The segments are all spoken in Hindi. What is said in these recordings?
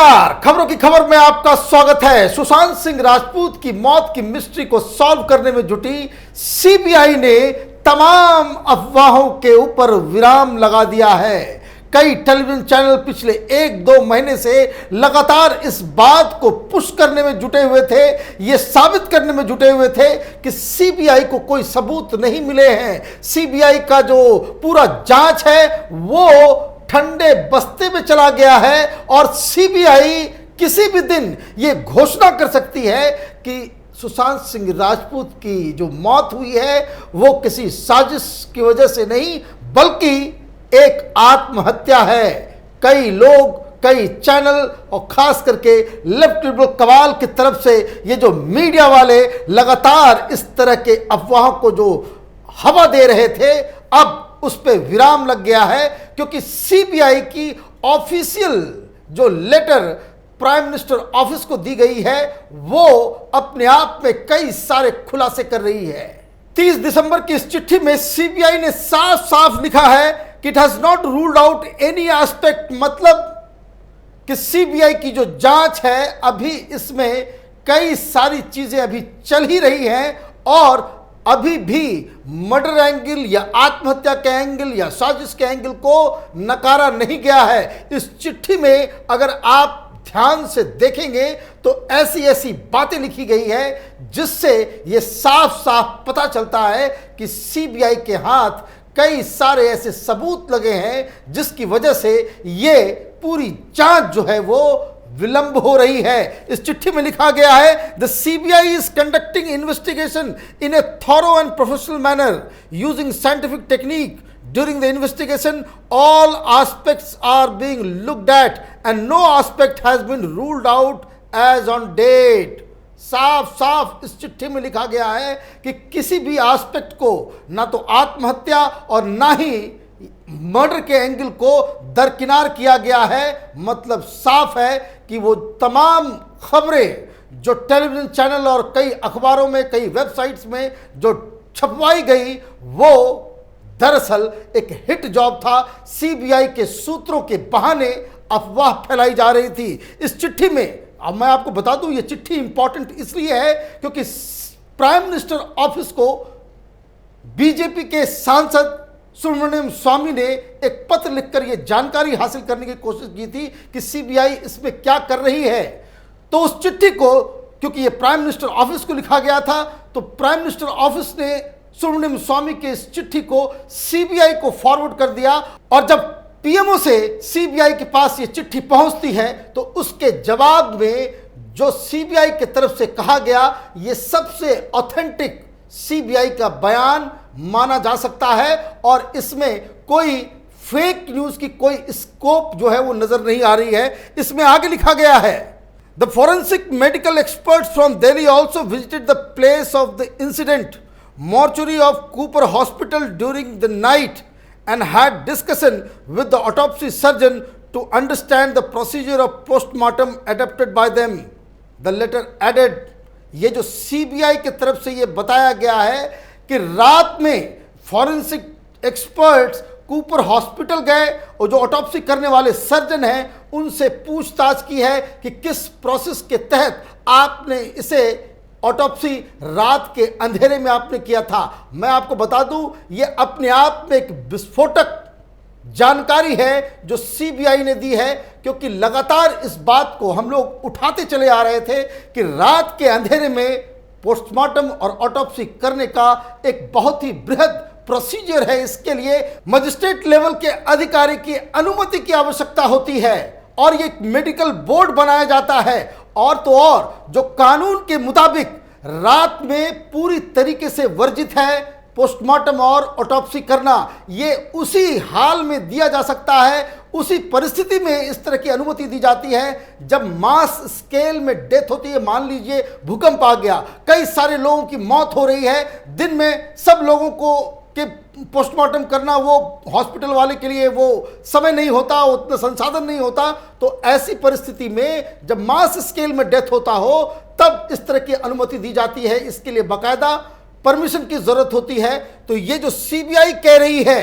नमस्कार, खबरों की खबर में आपका स्वागत है। सुशांत सिंह राजपूत की मौत की मिस्ट्री को सॉल्व करने में जुटी सीबीआई ने तमाम अफवाहों के ऊपर विराम लगा दिया है। कई टेलीविजन चैनल पिछले 1-2 महीने से लगातार इस बात को पुश करने में जुटे हुए थे, ये साबित करने में जुटे हुए थे कि सीबीआई को कोई सबूत नहीं मिले हैं। सीबीआई का जो पूरा जांच है वो ठंडे बस्ते में चला गया है और सीबीआई किसी भी दिन ये घोषणा कर सकती है कि सुशांत सिंह राजपूत की जो मौत हुई है वो किसी साजिश की वजह से नहीं बल्कि एक आत्महत्या है। कई लोग, कई चैनल और खास करके लेफ्ट लिबरल कवाल की तरफ से ये जो मीडिया वाले लगातार इस तरह के अफवाहों को जो हवा दे रहे थे, अब उस पे विराम लग गया है क्योंकि सीबीआई की ऑफिशियल जो लेटर प्राइम मिनिस्टर ऑफिस को दी गई है वो अपने आप में कई सारे खुलासे कर रही है। 30 दिसंबर की इस चिट्ठी में सीबीआई ने साफ साफ लिखा है कि it has not ruled out any aspect, मतलब कि सीबीआई की जो जांच है अभी इसमें कई सारी चीजें अभी चल ही रही हैं और अभी भी मर्डर एंगल या आत्महत्या के एंगल या साजिश के एंगल को नकारा नहीं गया है। इस चिट्ठी में अगर आप ध्यान से देखेंगे तो ऐसी ऐसी बातें लिखी गई है जिससे यह साफ साफ पता चलता है कि सीबीआई के हाथ कई सारे ऐसे सबूत लगे हैं जिसकी वजह से ये पूरी जांच जो है वो विलंब हो रही है। इस चिट्ठी में लिखा गया है, the CBI is conducting investigation in A thorough and professional manner using scientific technique. During the investigation, all aspects are being looked at and no aspect has been ruled out as on date. साफ साफ इस चिट्ठी में लिखा गया है कि किसी भी एस्पेक्ट को ना तो आत्महत्या और ना ही मर्डर के एंगल को दरकिनार किया गया है। मतलब साफ है कि वो तमाम खबरें जो टेलीविजन चैनल और कई अखबारों में, कई वेबसाइट्स में जो छपवाई गई वो दरअसल एक हिट जॉब था। सीबीआई के सूत्रों के बहाने अफवाह फैलाई जा रही थी। इस चिट्ठी में अब मैं आपको बता दूं, ये चिट्ठी इंपॉर्टेंट इसलिए है क्योंकि प्राइम मिनिस्टर ऑफिस को बीजेपी के सांसद सुब्रमण्यम स्वामी ने एक पत्र लिखकर यह जानकारी हासिल करने की कोशिश की थी कि सीबीआई इसमें क्या कर रही है। तो उस चिट्ठी को, क्योंकि यह प्राइम मिनिस्टर ऑफिस को लिखा गया था, तो प्राइम मिनिस्टर ऑफिस ने सुब्रमण्यम स्वामी के इस चिट्ठी को सीबीआई को फॉरवर्ड कर दिया और जब पीएमओ से सीबीआई के पास ये चिट्ठी पहुंचती है तो उसके जवाब में जो सीबीआई की तरफ से कहा गया ये सबसे ऑथेंटिक सीबीआई का बयान माना जा सकता है और इसमें कोई फेक न्यूज की कोई स्कोप जो है वो नजर नहीं आ रही है। इसमें आगे लिखा गया है, the forensic medical experts from Delhi also visited the place of the incident mortuary of Cooper Hospital during the night and had discussion with the autopsy surgeon to understand the procedure of postmortem adopted by them. The letter added, ये जो सीबीआई की तरफ से ये बताया गया है कि रात में फॉरेंसिक एक्सपर्ट्स कूपर हॉस्पिटल गए और जो ऑटोप्सी करने वाले सर्जन हैं उनसे पूछताछ की है कि किस प्रोसेस के तहत आपने इसे ऑटोप्सी रात के अंधेरे में आपने किया था। मैं आपको बता दूं, यह अपने आप में एक विस्फोटक जानकारी है जो सीबीआई ने दी है क्योंकि लगातार इस बात को हम लोग उठाते चले आ रहे थे कि रात के अंधेरे में पोस्टमार्टम और ऑटोप्सी करने का एक बहुत ही बृहद प्रोसीजर है। इसके लिए मजिस्ट्रेट लेवल के अधिकारी की अनुमति की आवश्यकता होती है और ये मेडिकल बोर्ड बनाया जाता है और तो और जो कानून के मुताबिक रात में पूरी तरीके से वर्जित है पोस्टमार्टम और ऑटोप्सी करना। ये उसी हाल में दिया जा सकता है, उसी परिस्थिति में इस तरह की अनुमति दी जाती है जब मास स्केल में डेथ होती है। मान लीजिए भूकंप आ गया, कई सारे लोगों की मौत हो रही है, दिन में सब लोगों को के पोस्टमार्टम करना वो हॉस्पिटल वाले के लिए वो समय नहीं होता, उतना संसाधन नहीं होता। तो ऐसी परिस्थिति में जब मास स्केल में डेथ होता हो तब इस तरह की अनुमति दी जाती है। इसके लिए बाकायदा परमिशन की जरूरत होती है। तो ये जो सीबीआई कह रही है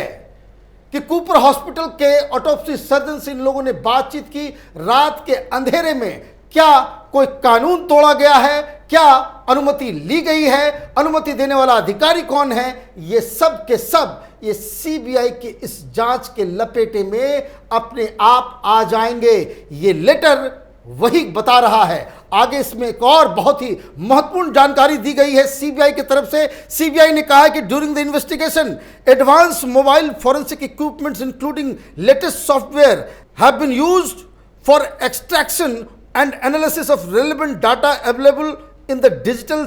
कि कूपर हॉस्पिटल के ऑटोप्सी सर्जन से इन लोगों ने बातचीत की। रात के अंधेरे में क्या कोई कानून तोड़ा गया है, क्या अनुमति ली गई है, अनुमति देने वाला अधिकारी कौन है, ये सब के सब ये सीबीआई की इस जांच के लपेटे में अपने आप आ जाएंगे। ये लेटर वही बता रहा है। आगे इसमें एक और बहुत ही महत्वपूर्ण जानकारी दी गई है सीबीआई की तरफ से। सीबीआई ने कहा है कि during the investigation advance mobile forensic equipments including latest software have been used for extraction and analysis of relevant data available in the digital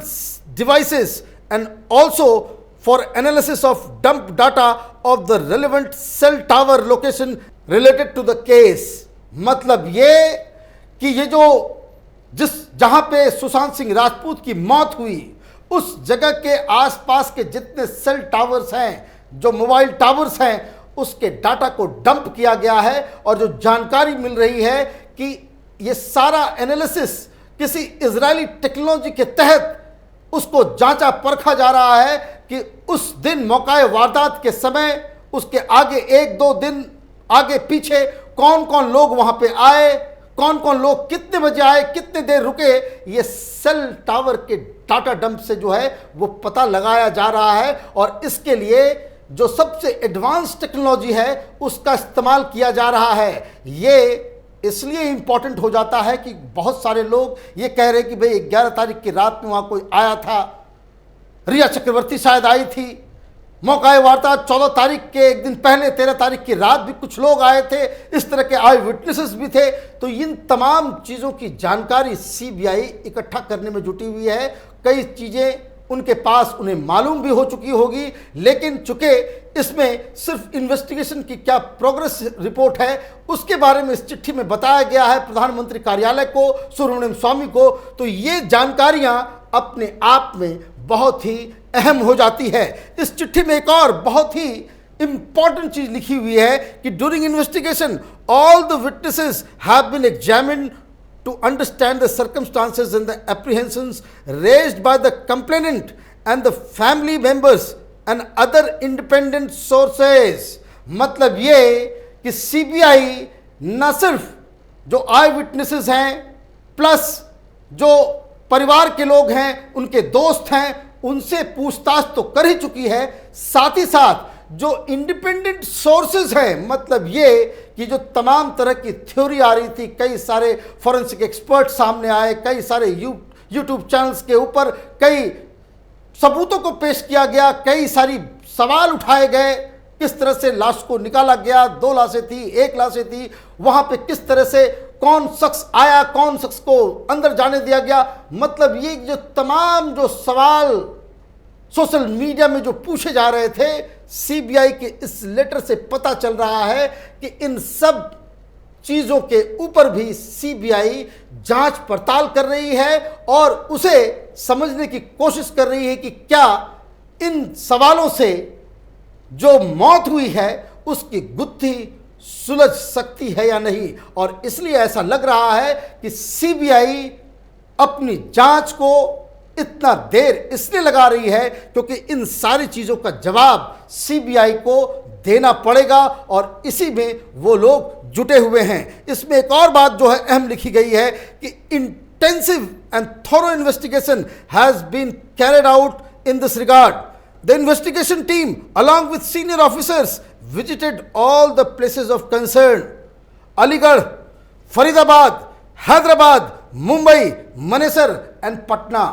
devices and also for analysis of dump data of the relevant cell tower location related to the case। मतलब ये कि ये जो जहां पे सुशांत सिंह राजपूत की मौत हुई उस जगह के आसपास के जितने सेल टावर्स हैं, जो मोबाइल टावर्स हैं, उसके डाटा को डंप किया गया है। और जो जानकारी मिल रही है कि ये सारा एनालिसिस किसी इजरायली टेक्नोलॉजी के तहत उसको जांचा परखा जा रहा है कि उस दिन मौका वारदात के समय उसके आगे एक दो दिन आगे पीछे कौन कौन लोग वहां पे आए, कौन कौन लोग कितने बजे आए, कितने देर रुके, ये सेल टावर के डाटा डंप से जो है वो पता लगाया जा रहा है। और इसके लिए जो सबसे एडवांस टेक्नोलॉजी है उसका इस्तेमाल किया जा रहा है। ये इसलिए इंपॉर्टेंट हो जाता है कि बहुत सारे लोग ये कह रहे हैं कि भाई 11 तारीख की रात में वहां कोई आया था, रिया चक्रवर्ती शायद आई थी, मौका वारदात 14 तारीख के एक दिन पहले 13 तारीख की रात भी कुछ लोग आए थे, इस तरह के आई विटनेसेस भी थे। तो इन तमाम चीज़ों की जानकारी सीबीआई इकट्ठा करने में जुटी हुई है। कई चीज़ें उनके पास उन्हें मालूम भी हो चुकी होगी, लेकिन चूंकि इसमें सिर्फ इन्वेस्टिगेशन की क्या प्रोग्रेस रिपोर्ट है उसके बारे में इस चिट्ठी में बताया गया है प्रधानमंत्री कार्यालय को, सुब्रमण्यम स्वामी को, तो ये जानकारियां अपने आप में बहुत ही अहम हो जाती है। इस चिट्ठी में एक और बहुत ही इंपॉर्टेंट चीज लिखी हुई है कि during investigation all the witnesses have been examined to understand the circumstances and the apprehensions raised by the complainant and the family members and other independent sources। मतलब ये कि सीबीआई न सिर्फ जो आई विटनेसेस हैं प्लस जो परिवार के लोग हैं, उनके दोस्त हैं, उनसे पूछताछ तो कर ही चुकी है, साथ ही साथ जो इंडिपेंडेंट सोर्सेज हैं, मतलब ये कि जो तमाम तरह की थ्योरी आ रही थी, कई सारे फॉरेंसिक एक्सपर्ट सामने आए, कई सारे यूट्यूब चैनल्स के ऊपर कई सबूतों को पेश किया गया, कई सारी सवाल उठाए गए, किस तरह से लाश को निकाला गया, 2 लाशें थी, 1 लाशें थी, वहां पे किस तरह से कौन शख्स आया, कौन शख्स को अंदर जाने दिया गया। मतलब ये जो तमाम जो सवाल सोशल मीडिया में जो पूछे जा रहे थे, सीबीआई के इस लेटर से पता चल रहा है कि इन सब चीजों के ऊपर भी सीबीआई जांच पड़ताल कर रही है और उसे समझने की कोशिश कर रही है कि क्या इन सवालों से जो मौत हुई है उसकी गुत्थी सुलझ सकती है या नहीं। और इसलिए ऐसा लग रहा है कि सीबीआई अपनी जांच को इतना देर इसलिए लगा रही है क्योंकि इन सारी चीजों का जवाब सीबीआई को देना पड़ेगा और इसी में वो लोग जुटे हुए हैं। इसमें एक और बात जो है अहम लिखी गई है कि intensive and thorough investigation has been carried out in this regard. The investigation team along with senior officers visited all the places of concern, Aligarh, Faridabad, Hyderabad, Mumbai, Manesar and Patna.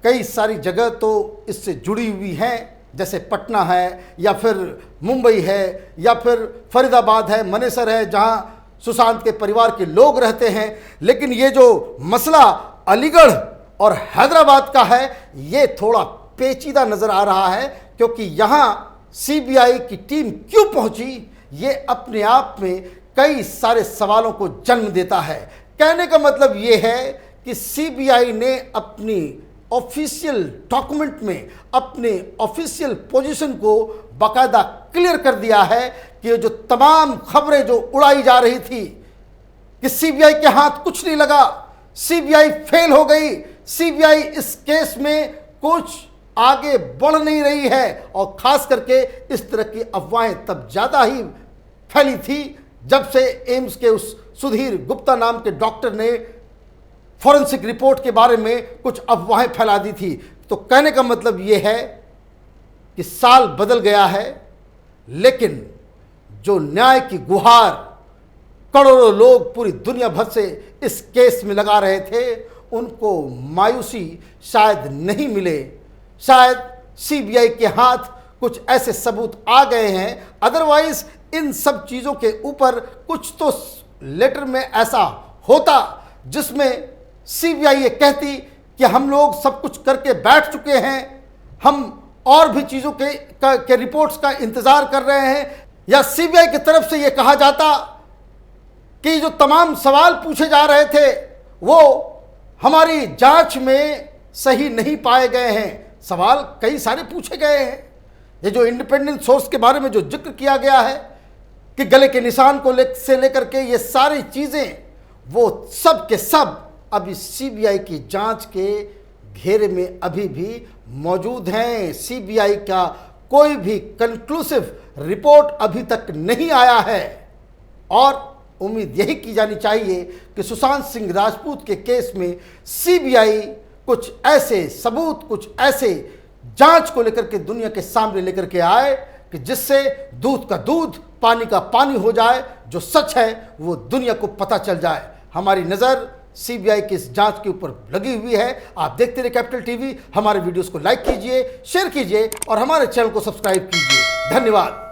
कई सारी जगह तो इससे जुड़ी हुई हैं, जैसे पटना है या फिर मुंबई है या फिर फरीदाबाद है, मनेसर है, जहां सुशांत के परिवार के लोग रहते हैं। लेकिन ये जो मसला अलीगढ़ और हैदराबाद का है ये थोड़ा पेचीदा नजर आ रहा है, क्योंकि यहां सीबीआई की टीम क्यों पहुंची ये अपने आप में कई सारे सवालों को जन्म देता है। कहने का मतलब ये है कि सीबीआई ने अपनी ऑफिशियल डॉक्यूमेंट में अपने ऑफिशियल पोजीशन को बाकायदा क्लियर कर दिया है कि जो तमाम खबरें जो उड़ाई जा रही थी कि सीबीआई के हाथ कुछ नहीं लगा, सीबीआई फेल हो गई, सीबीआई इस केस में कुछ आगे बढ़ नहीं रही है। और खास करके इस तरह की अफवाहें तब ज़्यादा ही फैली थी जब से एम्स के उस सुधीर गुप्ता नाम के डॉक्टर ने फॉरेंसिक रिपोर्ट के बारे में कुछ अफवाहें फैला दी थी। तो कहने का मतलब ये है कि साल बदल गया है, लेकिन जो न्याय की गुहार करोड़ों लोग पूरी दुनिया भर से इस केस में लगा रहे थे, उनको मायूसी शायद नहीं मिले। शायद सीबीआई के हाथ कुछ ऐसे सबूत आ गए हैं, अदरवाइज इन सब चीज़ों के ऊपर कुछ तो लेटर में ऐसा होता जिसमें सीबीआई ये कहती कि हम लोग सब कुछ करके बैठ चुके हैं, हम और भी चीज़ों के रिपोर्ट्स का इंतज़ार कर रहे हैं। या सीबीआई की तरफ से ये कहा जाता कि जो तमाम सवाल पूछे जा रहे थे वो हमारी जांच में सही नहीं पाए गए हैं। सवाल कई सारे पूछे गए हैं। ये जो इंडिपेंडेंट सोर्स के बारे में जो जिक्र किया गया है कि गले के निशान को से लेकर के ये सारी चीज़ें, वो सब के सब अभी सीबीआई की जांच के घेरे में अभी भी मौजूद हैं। सीबीआई का कोई भी कंक्लूसिव रिपोर्ट अभी तक नहीं आया है और उम्मीद यही की जानी चाहिए कि सुशांत सिंह राजपूत के केस में सीबीआई कुछ ऐसे सबूत, कुछ ऐसे जांच को लेकर के दुनिया के सामने लेकर के आए कि जिससे दूध का दूध, पानी का पानी हो जाए। जो सच है वो दुनिया को पता चल जाए। हमारी नज़र सीबीआई की इस जांच के ऊपर लगी हुई है। आप देखते रहिए कैपिटल टीवी। हमारे वीडियोस को लाइक कीजिए, शेयर कीजिए और हमारे चैनल को सब्सक्राइब कीजिए। धन्यवाद।